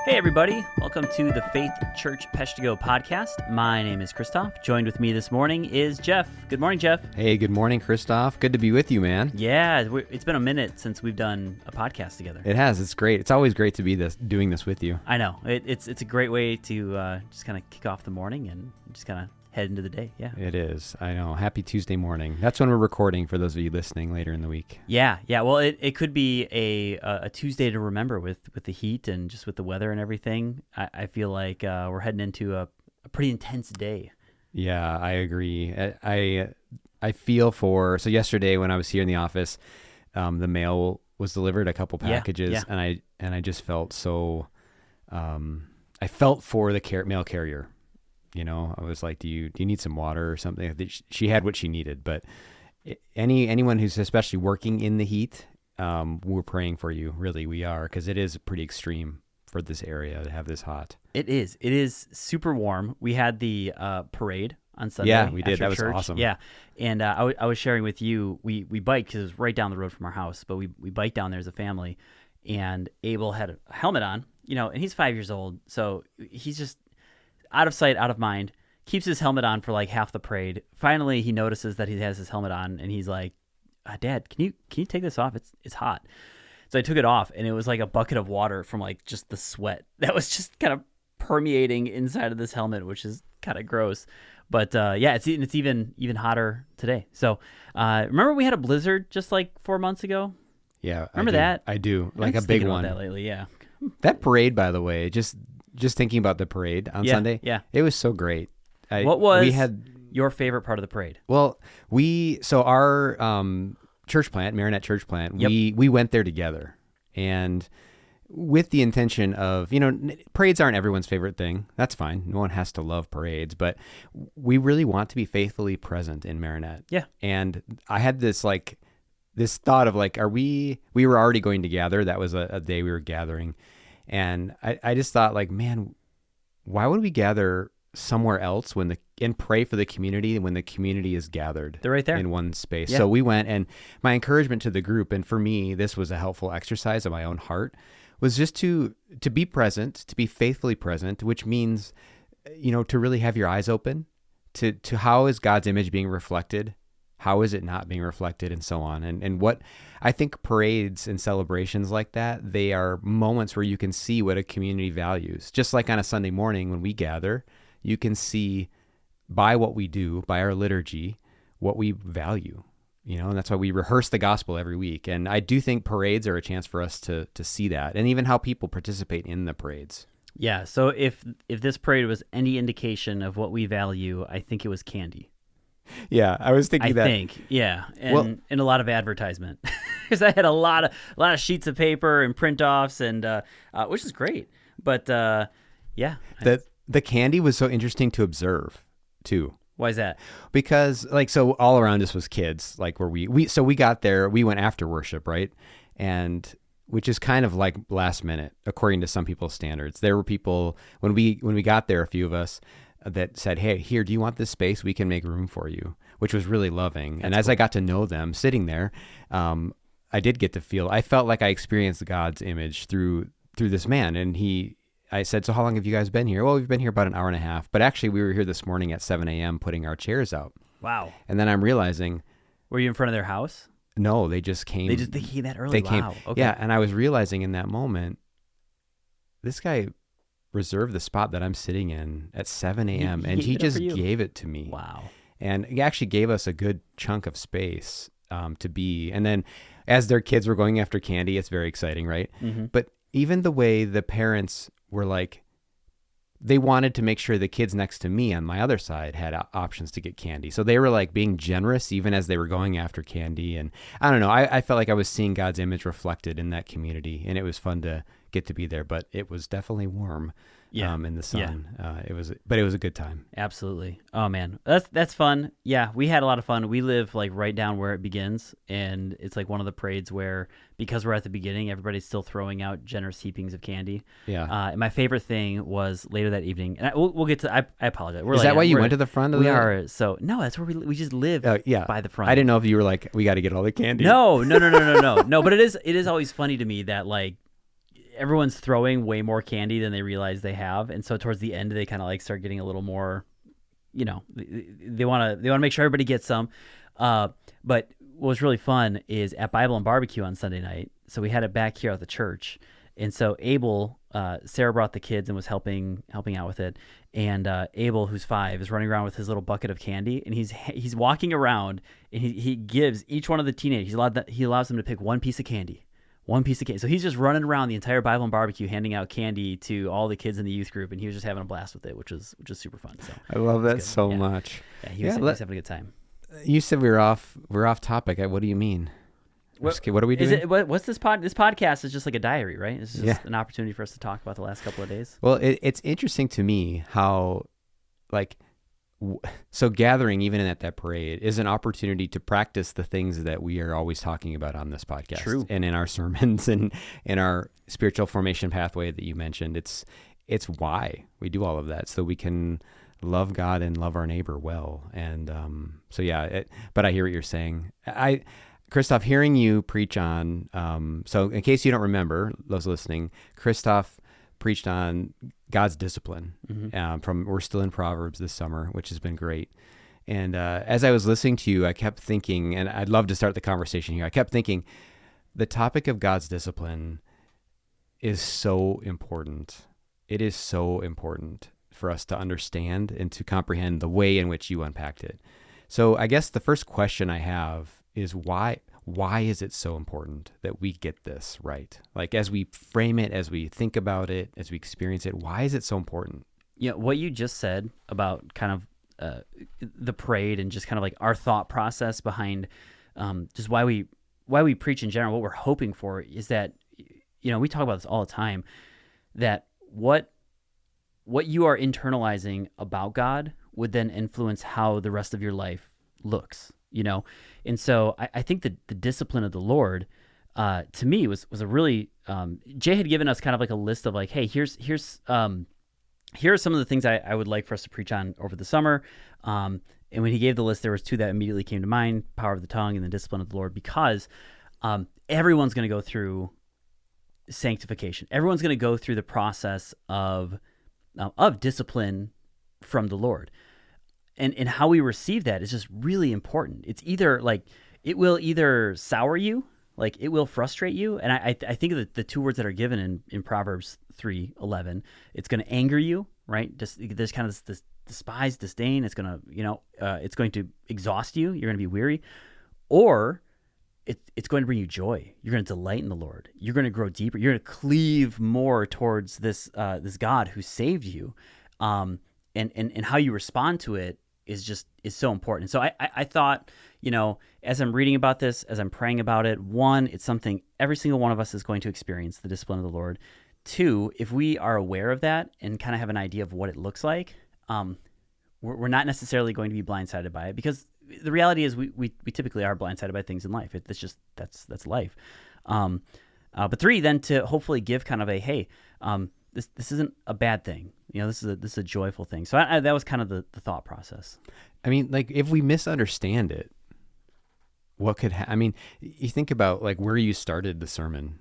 Hey everybody, welcome to the Faith Church Peshtigo podcast. My name is Christoph. Joined with me this morning is Jeff. Good morning, Jeff. Hey, good morning, Christoph. Good to be with you, man. Yeah, it's been a minute since we've done a podcast together. It has. It's great. It's always great to be doing this with you. I know. It's a great way to just kind of kick off the morning and just kind of head into the day. Yeah, it is. I know. Happy Tuesday morning. That's when we're recording for those of you listening later in the week. Yeah. Well, it could be a Tuesday to remember with the heat and just with the weather and everything. I feel like we're heading into a pretty intense day. Yeah, I agree. I feel for, so yesterday when I was here in the office, the mail was delivered, a couple packages, yeah. and I just felt so, I felt for the mail carrier. You know, I was like, do you need some water or something? She had what she needed, but anyone who's especially working in the heat, we're praying for you. Really, we are, because it is pretty extreme for this area to have this hot. It is super warm. We had the parade on Sunday. Yeah, we did. That was church. Awesome. Yeah, and I was sharing with you. We biked because it was right down the road from our house, but we biked down there as a family. And Abel had a helmet on, and he's 5 years old, so he's just out of sight, out of mind. Keeps his helmet on for like half the parade. Finally, he notices that he has his helmet on, and he's like, "Dad, can you take this off? It's hot." So I took it off, and it was like a bucket of water from like just the sweat that was just kind of permeating inside of this helmet, which is kind of gross. But yeah, it's even hotter today. So remember we had a blizzard just like 4 months ago? Yeah, remember that? I do, like a big one. About that lately, yeah. That parade, by the way, just thinking about the parade on Sunday, it was so great. What was your favorite part of the parade? Well, our church plant, Marinette Church Plant, we went there together, and with the intention of, parades aren't everyone's favorite thing. That's fine. No one has to love parades, but we really want to be faithfully present in Marinette. Yeah. And I had this thought of we were already going to gather. That was a day we were gathering. And I just thought man, why would we gather somewhere else and pray for the community when the community is gathered? They're right there in one space. Yeah. So we went, and my encouragement to the group, and for me, this was a helpful exercise of my own heart, was just to be present, to be faithfully present, which means, to really have your eyes open to how is God's image being reflected? How is it not being reflected, and so on? And what I think parades and celebrations like that, they are moments where you can see what a community values. Just like on a Sunday morning when we gather, you can see by what we do, by our liturgy, what we value. And that's why we rehearse the gospel every week. And I do think parades are a chance for us to see that, and even how people participate in the parades. Yeah, so if this parade was any indication of what we value, I think it was candy. Yeah, I was thinking that. I think, yeah, and a lot of advertisement, because I had a lot of sheets of paper and print offs, and which is great. But yeah, the candy was so interesting to observe too. Why is that? Because so all around us was kids, where we got there, we went after worship, right? And which is kind of like last minute, according to some people's standards. There were people when we got there, a few of us, that said, "Hey, here, do you want this space? We can make room for you," which was really loving. And as I got to know them sitting there, I did get to feel, I felt like I experienced God's image through this man. And I said, "So how long have you guys been here?" "Well, we've been here about an hour and a half, but actually we were here this morning at 7 a.m. putting our chairs out." Wow. And then I'm realizing. Were you in front of their house? No, they just came. They came that early? Wow. Okay. Yeah, and I was realizing in that moment, this guy reserved the spot that I'm sitting in at 7 a.m. and he just gave it to me. Wow. And he actually gave us a good chunk of space to be. And then as their kids were going after candy, it's very exciting, right? Mm-hmm. But even the way the parents were they wanted to make sure the kids next to me on my other side had options to get candy. So they were being generous even as they were going after candy. And I don't know, I felt like I was seeing God's image reflected in that community, and it was fun to get to be there, but it was definitely warm. In the sun. Yeah. It was a good time. Absolutely. Oh man, that's fun. Yeah, we had a lot of fun. We live right down where it begins, and it's one of the parades where, because we're at the beginning, everybody's still throwing out generous heapings of candy. Yeah. And my favorite thing was later that evening, and we'll get to. I apologize. Is that why you went to the front of we are. So no, that's where we just live. By the front. I didn't know if you were we got to get all the candy. No. But it is always funny to me that everyone's throwing way more candy than they realize they have, and so towards the end they kind of like start getting a little more, they want to make sure everybody gets some. But what was really fun is at Bible and Barbecue on Sunday night. So we had it back here at the church, and so Abel, Sarah brought the kids and was helping out with it, and Abel, who's 5, is running around with his little bucket of candy, and he's walking around, and he gives each one of the teenagers, he allows them to pick one piece of candy. One piece of candy. So he's just running around the entire Bible and Barbecue handing out candy to all the kids in the youth group, and he was just having a blast with it, which was super fun. So I love that so much. Yeah, he was having a good time. You said we're off topic. What do you mean? What are we doing? What's this This podcast is just like a diary, right? It's just an opportunity for us to talk about the last couple of days. Well, it's interesting to me how, so gathering even at that parade is an opportunity to practice the things that we are always talking about on this podcast. True. And in our sermons and in our spiritual formation pathway that you mentioned. It's why we do all of that, so we can love God and love our neighbor well. And but I hear what you're saying. Christoph, hearing you preach on, so in case you don't remember, those listening, Christoph preached on God's discipline. We're still in Proverbs this summer, which has been great. And as I was listening to you, I kept thinking, and I'd love to start the conversation here, I kept thinking, the topic of God's discipline is so important. It is so important for us to understand and to comprehend the way in which you unpacked it. So I guess the first question I have is why is it so important that we get this right? Like, as we frame it, as we think about it, as we experience it, why is it so important? What you just said about kind of the parade and just kind of like our thought process behind just why we preach in general, what we're hoping for is that, we talk about this all the time, that what you are internalizing about God would then influence how the rest of your life looks, And so I think that the discipline of the Lord, to me, was a really, Jay had given us kind of like a list of like, hey, here are some of the things I would like for us to preach on over the summer. And when he gave the list, there was 2 that immediately came to mind: power of the tongue and the discipline of the Lord, because everyone's going to go through sanctification. Everyone's going to go through the process of discipline from the Lord. And how we receive that is just really important. It's either like, it will either sour you, like it will frustrate you. And I think of the 2 words that are given in Proverbs 3:11. It's going to anger you, right? Just there's kind of this despise, disdain. It's going to, it's going to exhaust you. You're going to be weary. Or it's going to bring you joy. You're going to delight in the Lord. You're going to grow deeper. You're going to cleave more towards this God who saved you. And how you respond to it is so important. So I thought, as I'm reading about this, as I'm praying about it, 1, it's something every single one of us is going to experience, the discipline of the Lord. 2, if we are aware of that and kind of have an idea of what it looks like, we're not necessarily going to be blindsided by it, because the reality is we typically are blindsided by things in life. That's life. But 3, then to hopefully give kind of a, hey, this isn't a bad thing. This is a joyful thing. So that was kind of the thought process. I mean, like, if we misunderstand it, what could you think about like where you started the sermon.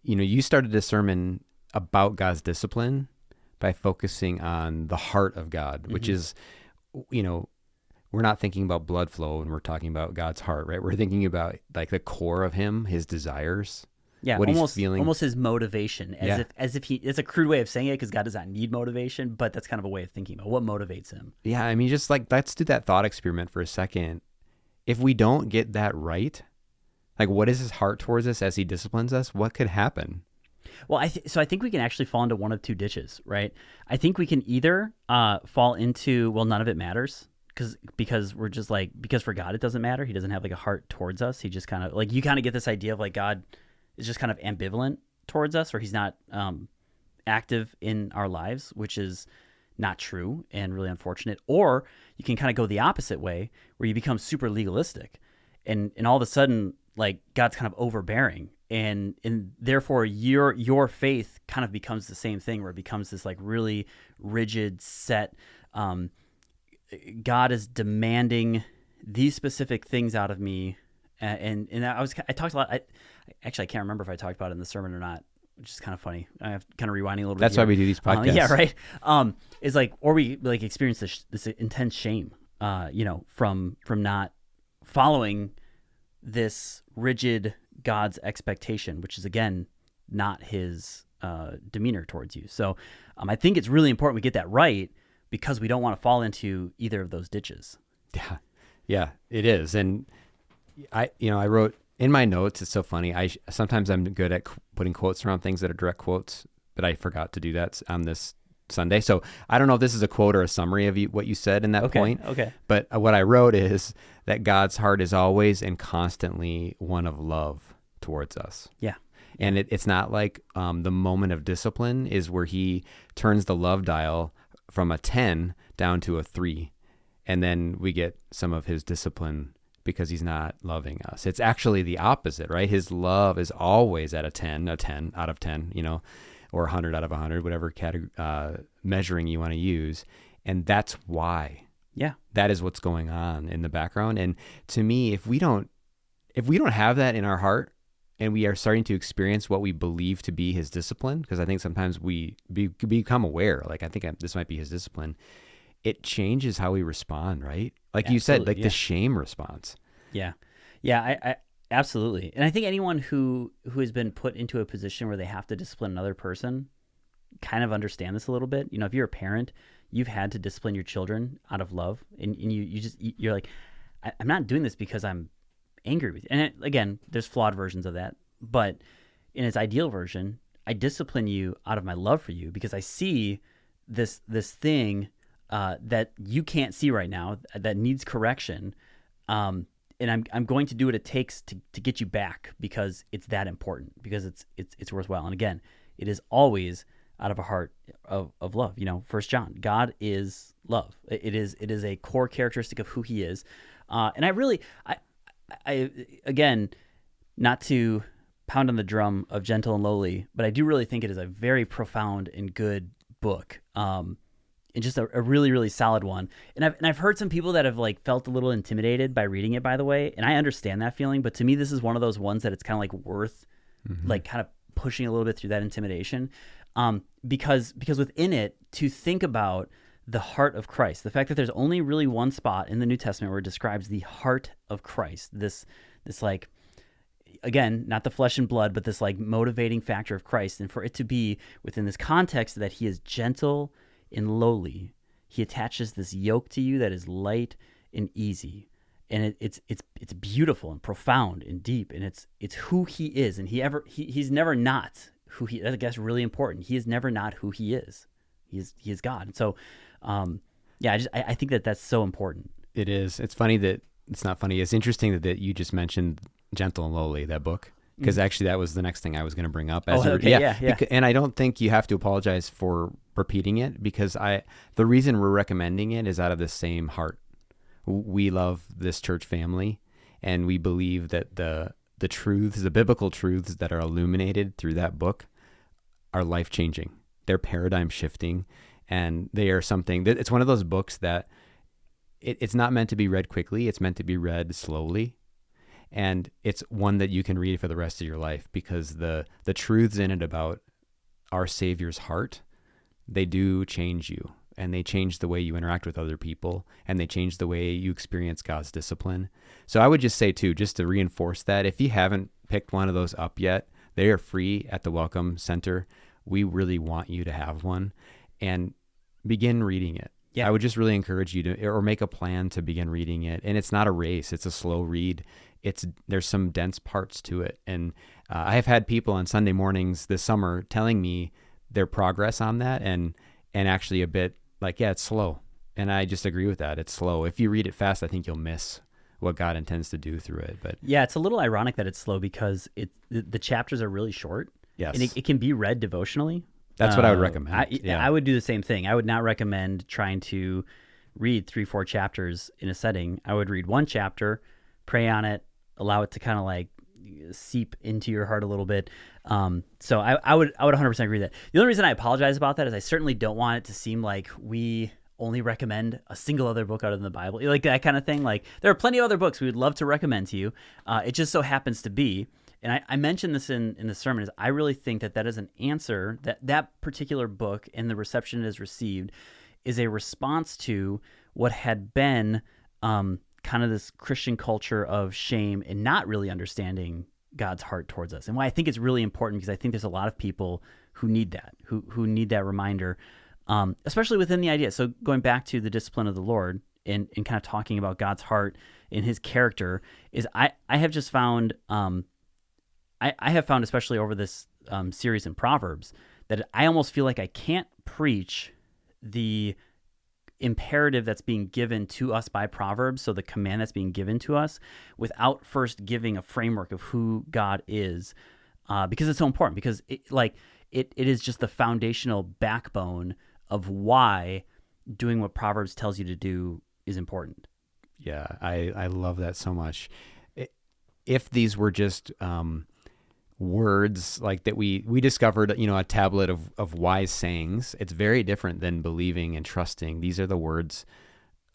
You started the sermon about God's discipline by focusing on the heart of God, which is, we're not thinking about blood flow when we're talking about God's heart, right? We're thinking about like the core of him, his desires. Yeah, what he's feeling. Almost his motivation, as if he. It's a crude way of saying it, because God does not need motivation, but that's kind of a way of thinking about what motivates him. Yeah, just like, let's do that thought experiment for a second. If we don't get that right, like, what is his heart towards us as he disciplines us? What could happen? Well, I think we can actually fall into one of 2 ditches, right? I think we can either fall into, well, none of it matters, because we're just like, because for God it doesn't matter. He doesn't have like a heart towards us. He just kind of like, you kind of get this idea of like God is just kind of ambivalent towards us, or he's not active in our lives, which is not true and really unfortunate. Or you can kind of go the opposite way, where you become super legalistic, and all of a sudden, like, God's kind of overbearing, and therefore your faith kind of becomes the same thing, where it becomes this like really rigid set. God is demanding these specific things out of me. And I talked a lot. I can't remember if I talked about it in the sermon or not, which is kind of funny. I have kind of rewinding a little bit. That's here. why we do these podcasts. Yeah, right. Is like, or we like experience this intense shame, from not following this rigid God's expectation, which is again not His demeanor towards you. So I think it's really important we get that right because we don't want to fall into either of those ditches. Yeah, it is. And I wrote in my notes, it's so funny. Sometimes I'm good at putting quotes around things that are direct quotes, but I forgot to do that on this Sunday. So I don't know if this is a quote or a summary of what you said in that point. Okay. But what I wrote is that God's heart is always and constantly one of love towards us. Yeah. And it's not like the moment of discipline is where He turns the love dial from a 10 down to a 3. And then we get some of His discipline because He's not loving us. It's actually the opposite, right? His love is always at a 10 out of 10, or 100 out of 100, whatever measuring you want to use. And that's why. Yeah. That is what's going on in the background. And to me, if we don't have that in our heart, and we are starting to experience what we believe to be His discipline, because I think sometimes we become aware, like I think this might be His discipline, it changes how we respond, right? Like you said, like the shame response. Yeah. I absolutely. And I think anyone who has been put into a position where they have to discipline another person kind of understand this a little bit. If you're a parent, you've had to discipline your children out of love, and you're like, I'm not doing this because I'm angry with you. And again, there's flawed versions of that, but in its ideal version, I discipline you out of my love for you because I see this thing that you can't see right now that needs correction, and I'm going to do what it takes to get you back because it's that important, because it's worthwhile. And again, it is always out of a heart of love. 1 John, God is love. It is a core characteristic of who He is, and I again, not to pound on the drum of Gentle and Lowly, but I do really think it is a very profound and good book, and just a really, really solid one. And I've heard some people that have like felt a little intimidated by reading it, by the way, and I understand that feeling. But to me, this is one of those ones that it's kind of like worth, like kind of pushing a little bit through that intimidation, because within it, to think about the heart of Christ, the fact that there's only really one spot in the New Testament where it describes the heart of Christ, this like, again, not the flesh and blood, but this like motivating factor of Christ. And for it to be within this context that He is gentle and lowly, He attaches this yoke to you that is light and easy. And it's beautiful and profound and deep, and it's who He is. And he's never not who He, I guess, really important. He is never not who He is. He is God. And so, I think that's so important. It is. It's funny that it's not funny. It's interesting that you just mentioned Gentle and Lowly, that book, because actually that was the next thing I was going to bring up. Yeah. And I don't think you have to apologize for repeating it, because the reason we're recommending it is out of the same heart. We love this church family, and we believe that the truths, the biblical truths that are illuminated through that book are life-changing. They're paradigm shifting, and they are something that it's one of those books that it's not meant to be read quickly. It's meant to be read slowly. And it's one that you can read for the rest of your life, because the truths in it about our Savior's heart, they do change you, and they change the way you interact with other people, and they change the way you experience God's discipline. So I would just say too, just to reinforce that, if you haven't picked one of those up yet, they are free at the Welcome Center. We really want you to have one and begin reading it. Yeah. I would just really encourage you to, or make a plan to begin reading it. And it's not a race. It's a slow read. There's some dense parts to it. And I have had people on Sunday mornings this summer telling me their progress on that, and actually a bit like, yeah, it's slow. And I just agree with that. It's slow. If you read it fast, I think you'll miss what God intends to do through it. But yeah, it's a little ironic that it's slow, because the chapters are really short. Yes. And it can be read devotionally. That's what I would recommend. I would do the same thing. I would not recommend trying to read 3-4 chapters in a setting. I would read one chapter, pray on it, allow it to kind of like seep into your heart a little bit. So I would 100% agree with that. The only reason I apologize about that is I certainly don't want it to seem like we only recommend a single other book out of the Bible, like that kind of thing. Like, there are plenty of other books we would love to recommend to you. It just so happens to be, And I mentioned this in the sermon, is I really think that is an answer, that particular book and the reception it has received is a response to what had been kind of this Christian culture of shame and not really understanding God's heart towards us. And why I think it's really important, because I think there's a lot of people who need that, who need that reminder, especially within the idea. So going back to the discipline of the Lord and kind of talking about God's heart and his character, is I have just found, I have found, especially over this series in Proverbs, that I almost feel like I can't preach the imperative that's being given to us by Proverbs, so the command that's being given to us, without first giving a framework of who God is, because it's so important, because it is just the foundational backbone of why doing what Proverbs tells you to do is important. Yeah, I love that so much. If these were just words like that, we discovered, a tablet of wise sayings, it's very different than believing and trusting. These are the words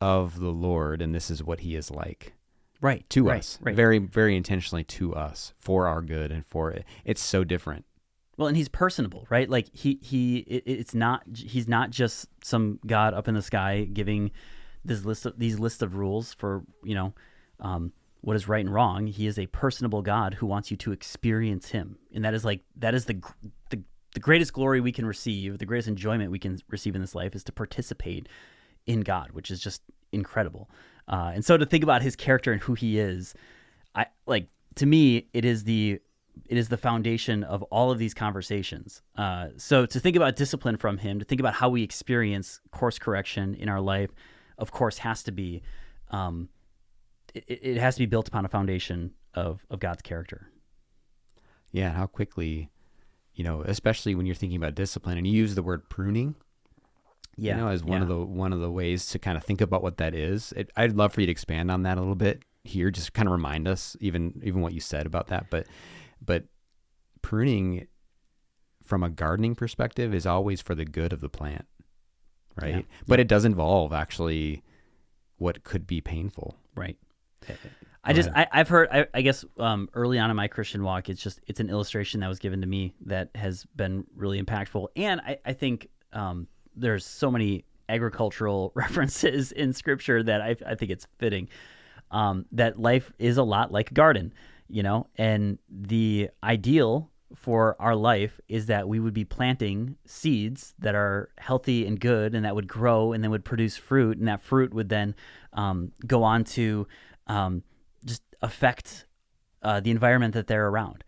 of the Lord, and this is what he is like. Right. To us. Right. Very, very intentionally to us, for our good and for it. It's so different. Well, and he's personable, right? Like he's not just some God up in the sky giving these lists of rules for, what is right and wrong. He is a personable God who wants you to experience him. And that is the greatest glory we can receive, the greatest enjoyment we can receive in this life, is to participate in God, which is just incredible. And so to think about his character and who he is, to me, it is the foundation of all of these conversations. So to think about discipline from him, to think about how we experience course correction in our life, of course, has to be, it has to be built upon a foundation of God's character. Yeah, how quickly, especially when you're thinking about discipline, and you use the word pruning, as one of the ways to kind of think about what that is. I'd love for you to expand on that a little bit here, just kind of remind us even what you said about that. But pruning from a gardening perspective is always for the good of the plant, right? Yeah. But it does involve actually what could be painful. Right. I've heard, I guess early on in my Christian walk, it's an illustration that was given to me that has been really impactful. And I think there's so many agricultural references in Scripture that I think it's fitting, that life is a lot like a garden, and the ideal for our life is that we would be planting seeds that are healthy and good, and that would grow and then would produce fruit, and that fruit would then go on to just affect the environment that they're around.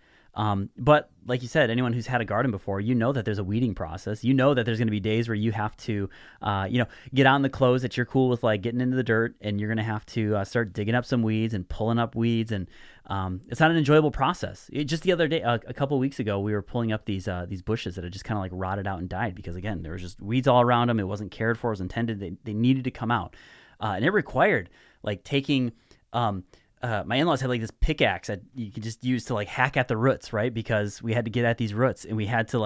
But like you said, anyone who's had a garden before, that there's a weeding process. That there's going to be days where you have to, get on the clothes that you're cool with, like getting into the dirt, and you're going to have to start digging up some weeds and pulling up weeds. And it's not an enjoyable process. Just the other day, a couple of weeks ago, we were pulling up these bushes that had just kind of like rotted out and died because, again, there was just weeds all around them. It wasn't cared for as intended. They needed to come out. And it required like taking... my in-laws had like this pickaxe that you could just use to like hack at the roots, right? Because we had to get at these roots, and we had to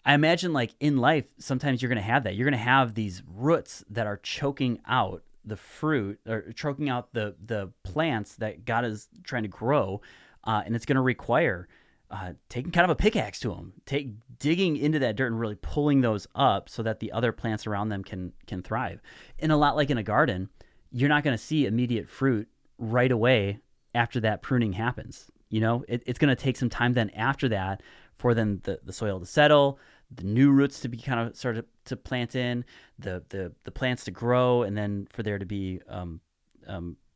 I imagine like in life, sometimes you're going to have that. You're going to have these roots that are choking out the fruit, or choking out the plants that God is trying to grow. And it's going to require taking kind of a pickaxe to them, digging into that dirt and really pulling those up so that the other plants around them can thrive. And a lot like in a garden, you're not going to see immediate fruit right away after that pruning happens. It's going to take some time then after that for then the soil to settle, the new roots to be kind of started to plant in, the plants to grow, and then for there to be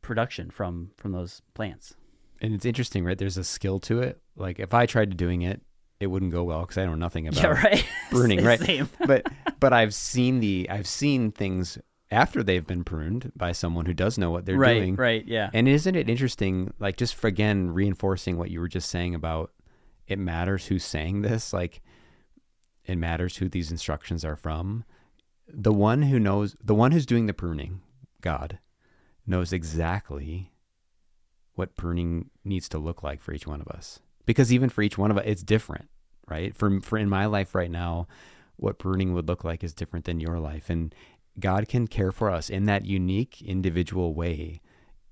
production from those plants. And it's interesting, right? There's a skill to it. Like if I tried doing it, it wouldn't go well because I know nothing about pruning, right? Same. but I've seen things after they've been pruned by someone who does know what they're doing. Right, yeah. And isn't it interesting, like just for, again, reinforcing what you were just saying about it matters who's saying this, like it matters who these instructions are from. The one who's doing the pruning, God, knows exactly what pruning needs to look like for each one of us. Because even for each one of us, it's different, right? For in my life right now, what pruning would look like is different than your life. And God can care for us in that unique individual way,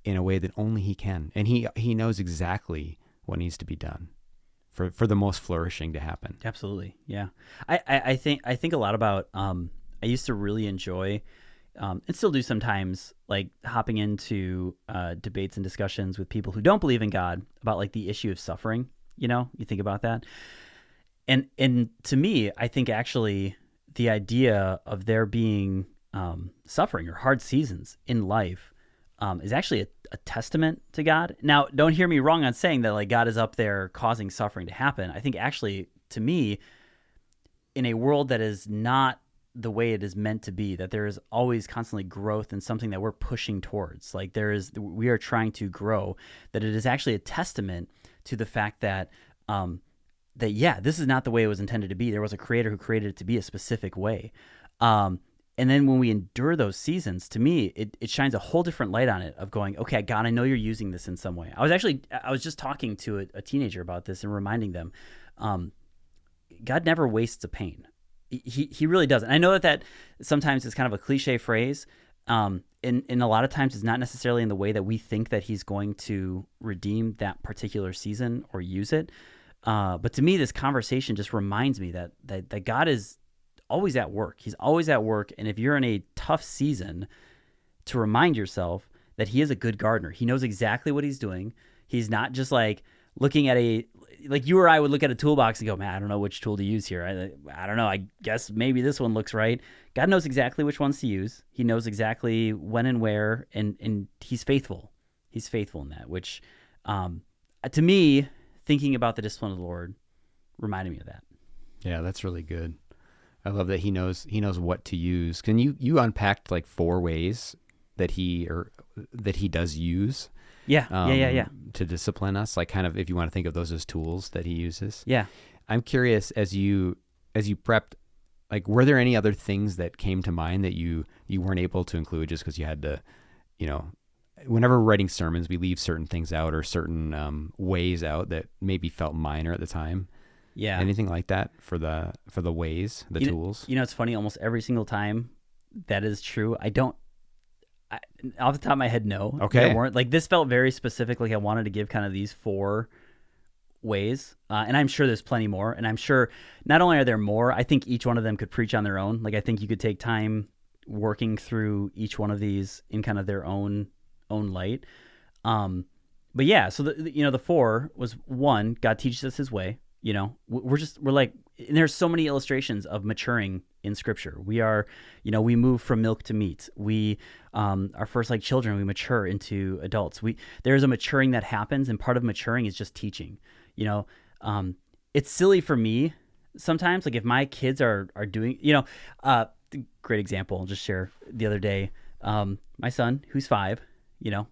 in a way that only he can. And he knows exactly what needs to be done for the most flourishing to happen. Absolutely. Yeah. I think a lot about, I used to really enjoy, and still do sometimes, like hopping into debates and discussions with people who don't believe in God about like the issue of suffering. You think about that. And to me, I think actually the idea of there being suffering or hard seasons in life is actually a testament to God. Now, don't hear me wrong on saying that like God is up there causing suffering to happen. I think actually, to me, in a world that is not the way it is meant to be, that there is always constantly growth and something that we're pushing towards. Like we are trying to grow, that it is actually a testament to the fact that this is not the way it was intended to be. There was a creator who created it to be a specific way. And then when we endure those seasons, to me, it shines a whole different light on it of going, okay, God, I know you're using this in some way. I was just talking to a teenager about this and reminding them, God never wastes a pain. He really doesn't. I know that sometimes is kind of a cliche phrase, and a lot of times it's not necessarily in the way that we think that he's going to redeem that particular season or use it. But to me, this conversation just reminds me that God is always at work. He's always at work. And if you're in a tough season, to remind yourself that he is a good gardener. He knows exactly what he's doing. He's not just like looking at like you or I would look at a toolbox and go, man, I don't know which tool to use here. I don't know. I guess maybe this one looks right. God knows exactly which ones to use. He knows exactly when and where, and he's faithful. He's faithful in that, which to me, thinking about the discipline of the Lord reminded me of that. Yeah, that's really good. I love that he knows what to use. Can you unpacked like 4 ways that he does use? Yeah. To discipline us, like kind of if you want to think of those as tools that he uses. Yeah. I'm curious as you prepped, like were there any other things that came to mind that you weren't able to include just because you had to, whenever we're writing sermons, we leave certain things out or certain ways out that maybe felt minor at the time. Yeah. Anything like that for the ways, the tools? It's funny. Almost every single time that is true. Off the top of my head, no. Okay. There weren't. Like this felt very specific. Like I wanted to give kind of these 4 ways. And I'm sure there's plenty more. And I'm sure not only are there more, I think each one of them could preach on their own. Like I think you could take time working through each one of these in kind of their own light. But yeah, so the 4 was 1, God teaches us his way. We're like, and there's so many illustrations of maturing in Scripture. We are, we move from milk to meat. We are first like children. We mature into adults. There's a maturing that happens, and part of maturing is just teaching. It's silly for me sometimes. Like if my kids are doing, great example. I'll just share the other day. My son, who's 5,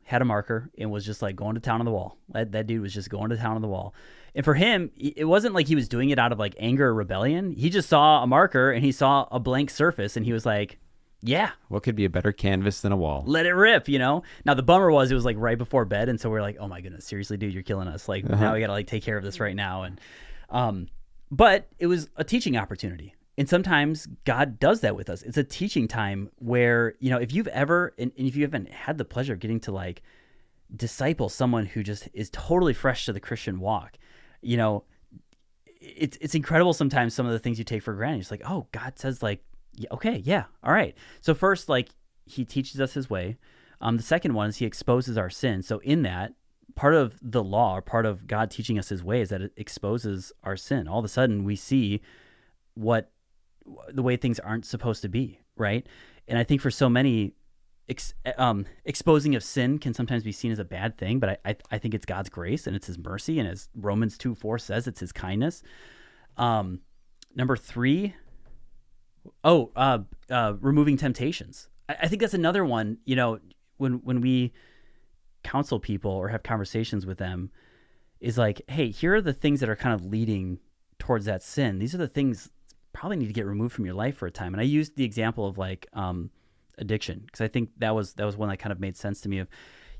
had a marker and was just like going to town on the wall. That dude was just going to town on the wall. And for him, it wasn't like he was doing it out of like anger or rebellion. He just saw a marker and he saw a blank surface and he was like, yeah. What could be a better canvas than a wall? Let it rip, Now the bummer was it was like right before bed. And so we're like, oh my goodness, seriously, dude, you're killing us. Like now we got to like take care of this right now. And, but it was a teaching opportunity. And sometimes God does that with us. It's a teaching time where, if you've ever, and if you haven't had the pleasure of getting to like disciple someone who just is totally fresh to the Christian walk, it's incredible sometimes some of the things you take for granted. It's like, oh, God says like, yeah, okay, yeah, all right. So first, like he teaches us his way. The second one is he exposes our sin. So in that, part of the law or part of God teaching us his way is that it exposes our sin. All of a sudden we see the way things aren't supposed to be, right? And I think for so many, exposing of sin can sometimes be seen as a bad thing, but I think it's God's grace and it's his mercy, and as Romans 2:4 says, it's his kindness. Number 3, removing temptations. I think that's another one, when we counsel people or have conversations with them, is like, hey, here are the things that are kind of leading towards that sin. These are the things probably need to get removed from your life for a time. And I used the example of like addiction, because I think that was one that kind of made sense to me of,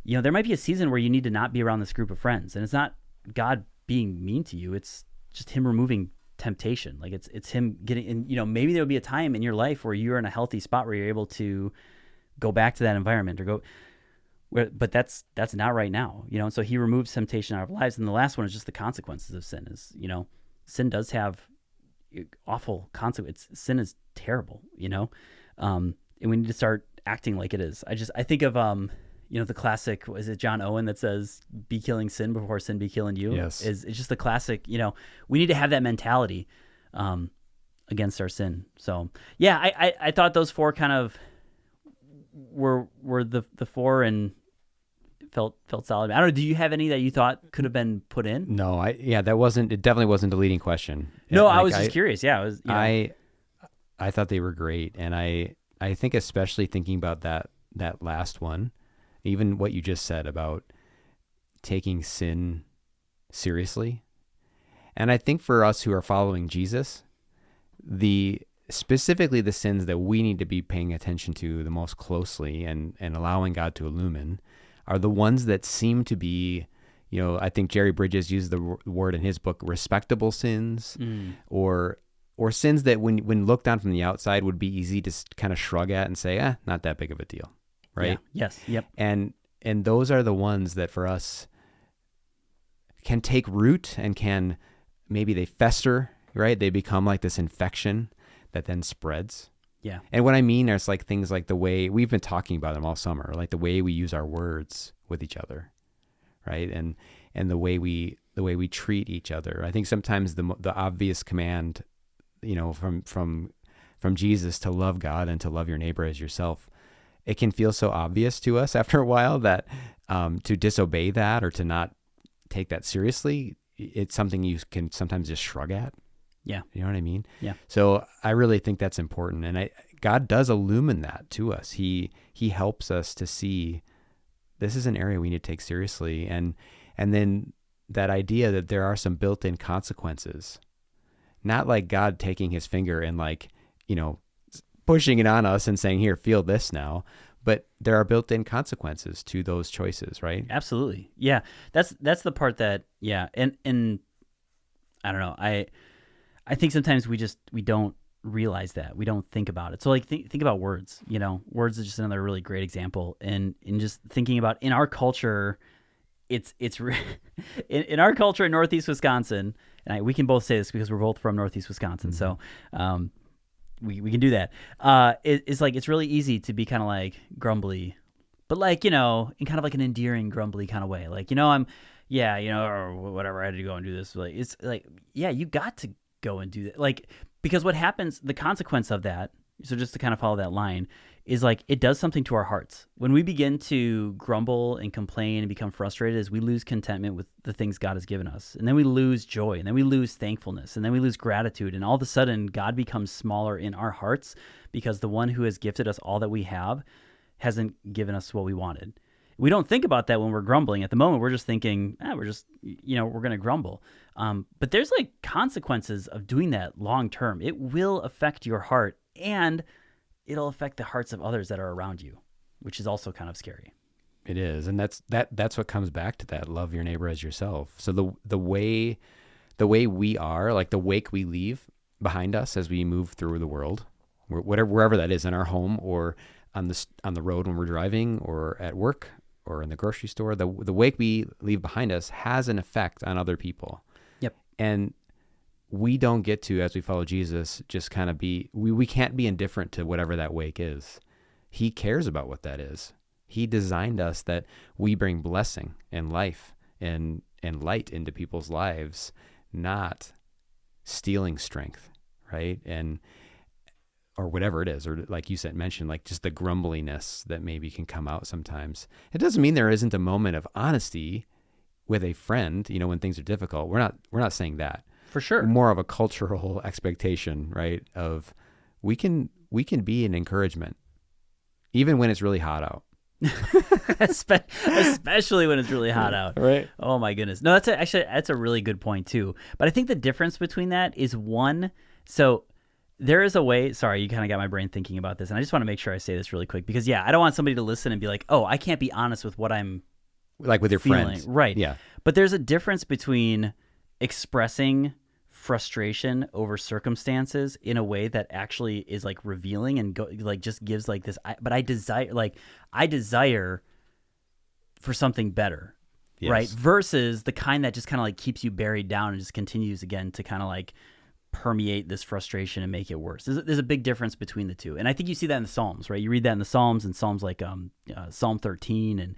there might be a season where you need to not be around this group of friends, and it's not God being mean to you. It's just him removing temptation. Like it's him getting, and maybe there'll be a time in your life where you're in a healthy spot where you're able to go back to that environment or go. But that's not right now, you know. So he removes temptation out of our lives, and the last one is just the consequences of sin. Is, you know, sin does have awful consequences. Sin is terrible, you know, and we need to start acting like it is. I think of you know, the classic, is it John Owen that says, "Be killing sin before sin be killing you"? Yes. It's just the classic. You know, we need to have that mentality against our sin. So yeah, I thought those four kind of were the four, and felt solid. I don't know. Do you have any that you thought could have been put in? No, it definitely wasn't a leading question. No, Like, I was just curious. Yeah, I was. You know. I thought they were great, and I think especially thinking about that last one, even what you just said about taking sin seriously, and I think for us who are following Jesus, specifically the sins that we need to be paying attention to the most closely and allowing God to illumine are the ones that seem to be, you know, I think Jerry Bridges used the word in his book, respectable sins, or sins that when looked on from the outside would be easy to kind of shrug at and say, not that big of a deal, right? Yeah. Yes. Yep. And those are the ones that for us can take root and maybe they fester, right? They become like this infection that then spreads. Yeah. And what I mean is like things like the way we've been talking about them all summer, like the way we use our words with each other, right? And the way we treat each other. I think sometimes the obvious command, you know, from Jesus to love God and to love your neighbor as yourself, it can feel so obvious to us after a while that to disobey that or to not take that seriously, it's something you can sometimes just shrug at. Yeah. You know what I mean? Yeah. So I really think that's important. And God does illumine that to us. He helps us to see this is an area we need to take seriously. And then that idea that there are some built-in consequences, not like God taking his finger and like, you know, pushing it on us and saying, here, feel this now. But there are built-in consequences to those choices, right? Absolutely. Yeah. That's the part that, yeah. And I don't know. I think sometimes we don't realize that. We don't think about it. So like think about words, you know. Words is just another really great example. And in just thinking about in our culture, it's in our culture in Northeast Wisconsin, and we can both say this because we're both from Northeast Wisconsin. Mm-hmm. So we can do that. It's like it's really easy to be kind of like grumbly, but like, you know, in kind of like an endearing grumbly kind of way. Like, you know, you know, or whatever, I had to go and do this. Like, it's like, yeah, you got to go and do that. Like, because what happens, the consequence of that, so just to kind of follow that line, is like it does something to our hearts. When we begin to grumble and complain and become frustrated, is we lose contentment with the things God has given us. And then we lose joy, and then we lose thankfulness, and then we lose gratitude. And all of a sudden, God becomes smaller in our hearts because the one who has gifted us all that we have hasn't given us what we wanted. We don't think about that when we're grumbling. At the moment, we're just thinking, we're just, you know, we're going to grumble. But there's like consequences of doing that long term. It will affect your heart, and it'll affect the hearts of others that are around you, which is also kind of scary. It is. And that's what comes back to that, love your neighbor as yourself. So the way we are, like the wake we leave behind us as we move through the world, wherever that is, in our home or on the road when we're driving or at work or in the grocery store, the wake we leave behind us has an effect on other people. Yep. And we don't get to, as we follow Jesus, just kind of we can't be indifferent to whatever that wake is. He cares about what that is. He designed us that we bring blessing and life and light into people's lives, not stealing strength, right? Or whatever it is, or like you mentioned, like just the grumbliness that maybe can come out sometimes. It doesn't mean there isn't a moment of honesty with a friend, you know, when things are difficult. We're not saying that. For sure. More of a cultural expectation, right? Of we can be an encouragement, even when it's really hot out. Especially when it's really hot out. Right. Oh my goodness. No, that's a really good point too. But I think the difference between that is so there is a way, sorry, you kind of got my brain thinking about this, and I just want to make sure I say this really quick because, I don't want somebody to listen and be like, oh, I can't be honest with what I'm like with your feeling. friends. Right. Yeah. But there's a difference between expressing frustration over circumstances in a way that actually is like revealing and just gives like this, but I desire for something better, Yes. right? Versus the kind that just kind of like keeps you buried down and just continues again to kind of like permeate this frustration and make it worse. There's a big difference between the two. And I think you see that in the Psalms, right? You read that in the Psalms, and Psalms like Psalm 13 and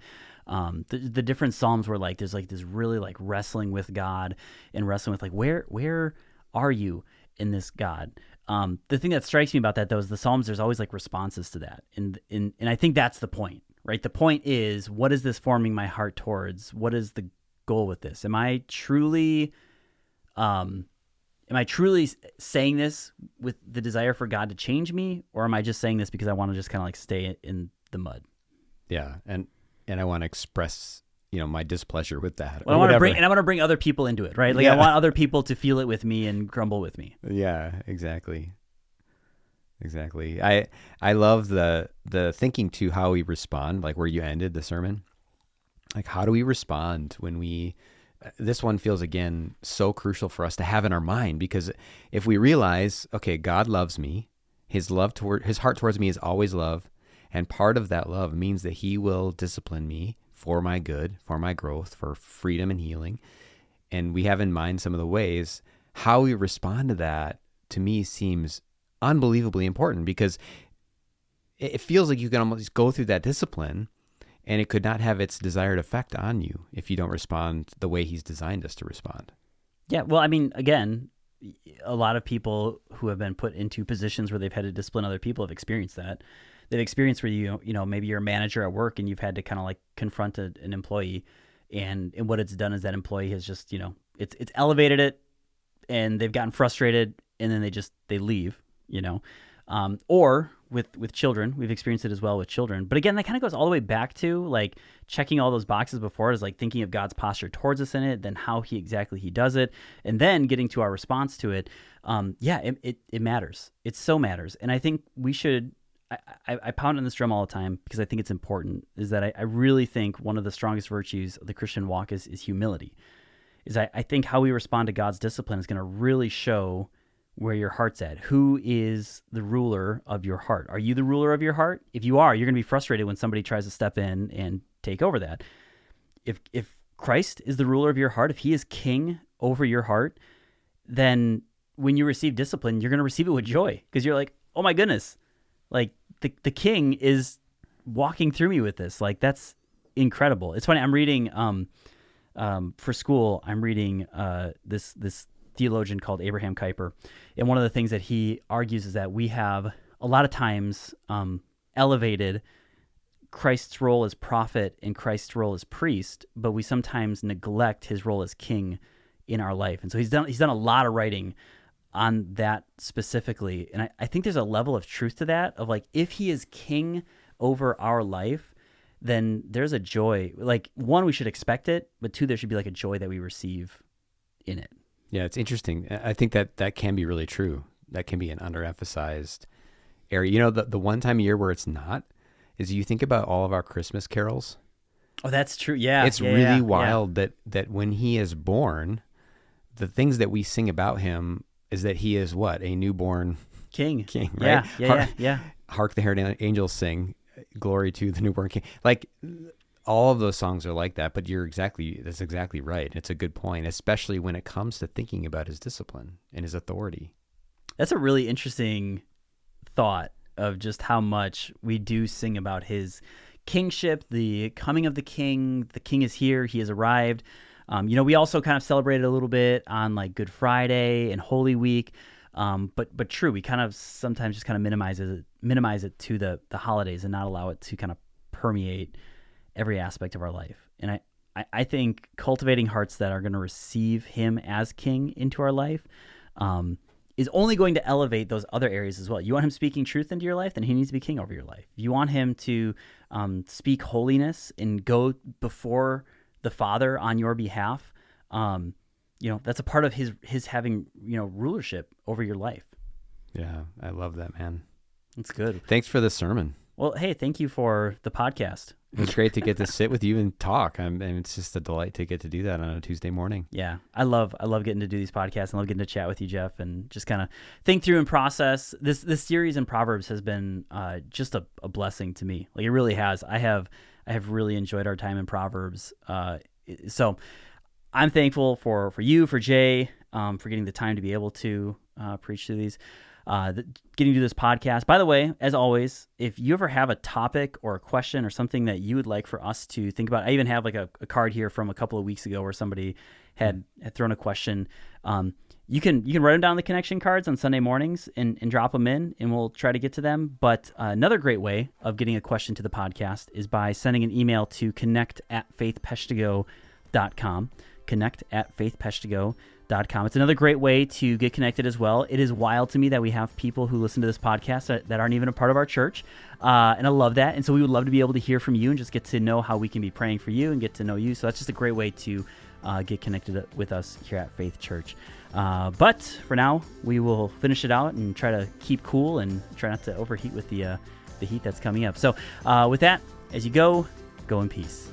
the different Psalms where like there's like this really like wrestling with God and wrestling with like where are you in this God? The thing that strikes me about that though is the Psalms, there's always like responses to that. And I think that's the point, right? The point is, what is this forming my heart towards? What is the goal with this? Am I truly saying this with the desire for God to change me, or am I just saying this because I want to just kind of like stay in the mud? Yeah, and I want to express, my displeasure with that. Well, I want to bring other people into it, right? Like I want other people to feel it with me and grumble with me. Yeah, exactly. I love the thinking to how we respond, like where you ended the sermon. Like, how do we respond when this one feels, again, so crucial for us to have in our mind, because if we realize, okay, God loves me, his heart towards me is always love, and part of that love means that he will discipline me for my good, for my growth, for freedom and healing, and we have in mind some of the ways, how we respond to that, to me, seems unbelievably important, because it feels like you can almost go through that discipline and it could not have its desired effect on you if you don't respond the way he's designed us to respond. Yeah, well, I mean, again, a lot of people who have been put into positions where they've had to discipline other people have experienced that. They've experienced where maybe you're a manager at work and you've had to kind of like confront an employee, and what it's done is that employee has just, it's elevated it, and they've gotten frustrated, and then they leave, or with children, we've experienced it as well with children. But again, that kind of goes all the way back to like checking all those boxes before, is like thinking of God's posture towards us in it, then how he does it, and then getting to our response to it. It matters. It so matters. And I think we should, I pound on this drum all the time because I think it's important, is that I really think one of the strongest virtues of the Christian walk is humility. I think how we respond to God's discipline is going to really show where your heart's at. Who is the ruler of your heart? Are you the ruler of your heart? If you are, you're going to be frustrated when somebody tries to step in and take over that. If Christ is the ruler of your heart, if he is king over your heart, then when you receive discipline, you're going to receive it with joy, because you're like, oh my goodness, like the king is walking through me with this. Like, that's incredible. It's funny. I'm reading for school. I'm reading this theologian called Abraham Kuyper, and one of the things that he argues is that we have a lot of times elevated Christ's role as prophet and Christ's role as priest, but we sometimes neglect his role as king in our life. And so he's done a lot of writing on that specifically, and I think there's a level of truth to that, of like, if he is king over our life, then there's a joy. Like, one, we should expect it, but two, there should be like a joy that we receive in it. Yeah, it's interesting. I think that can be really true. That can be an underemphasized area. The one time a year where it's not is, you think about all of our Christmas carols. Oh, that's true. Yeah. It's really wild that when he is born, the things that we sing about him is that he is what? A newborn king, right? Yeah. Hark the herald angels sing, glory to the newborn king. Like, all of those songs are like that, but that's exactly right. It's a good point, especially when it comes to thinking about his discipline and his authority. That's a really interesting thought, of just how much we do sing about his kingship, the coming of the king. The king is here. He has arrived. We also kind of celebrated a little bit on like Good Friday and Holy Week. But true, we kind of sometimes just kind of minimize it to the holidays and not allow it to kind of permeate every aspect of our life. And I think cultivating hearts that are going to receive him as king into our life is only going to elevate those other areas as well. You want him speaking truth into your life, then he needs to be king over your life. You want him to speak holiness and go before the Father on your behalf. That's a part of his having, rulership over your life. Yeah, I love that, man. That's good. Thanks for the sermon. Well, hey, thank you for the podcast. It's great to get to sit with you and talk. And it's just a delight to get to do that on a Tuesday morning. Yeah, I love getting to do these podcasts. I love getting to chat with you, Jeff, and just kind of think through and process. This series in Proverbs has been just a blessing to me. Like, it really has. I have I have really enjoyed our time in Proverbs. So I'm thankful for you, for Jay, for getting the time to be able to preach through these, getting to do this podcast. By the way, as always, if you ever have a topic or a question or something that you would like for us to think about, I even have like a card here from a couple of weeks ago where somebody had thrown a question. You can write them down on the connection cards on Sunday mornings and drop them in, and we'll try to get to them. But another great way of getting a question to the podcast is by sending an email to connect@faithpeshtigo.com. connect@faithpeshtigo.com. It's another great way to get connected as well. It is wild to me that we have people who listen to this podcast that aren't even a part of our church, and I love that. And so we would love to be able to hear from you and just get to know how we can be praying for you and get to know you. So that's just a great way to get connected with us here at Faith Church. But for now, we will finish it out and try to keep cool and try not to overheat with the heat that's coming up. So with that, as you go in peace.